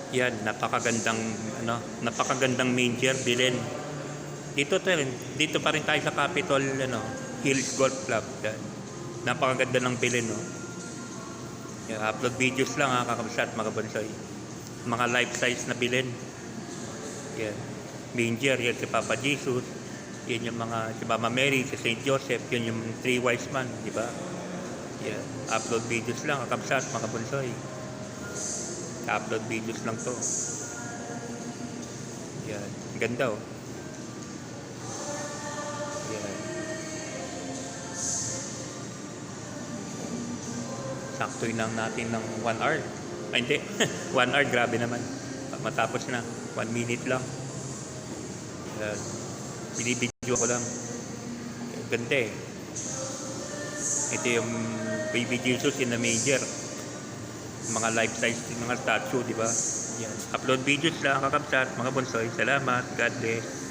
Yan, napakagandang manger bilhin. Dito pa rin tayo sa Capitol Hills Golf Club. Yan. Napakaganda ng bilhin, no. Yan, upload videos lang kakabsat mga bansoy. Mga life size na bilhin. Yan. Manger, yan si Papa Jesus. Yan yung mga si Mama Mary, si Saint Joseph, yun yung three wise man, di ba? Yan. Upload videos lang kakabsat mga bansoy. Upload videos lang to. Yan. Ganda, oh. Yan. Saktoy lang natin ng 1 hour. Ay, hindi. 1 hour, grabe naman. Matapos na. 1 minute lang. Yan. Binibidyo ko lang. Ganda eh. Ito yung Baby Jesus in the manger. Mga life size, mga statue, di ba? Yan. Upload videos lang kakabsat mga bonsoy. Salamat. God bless.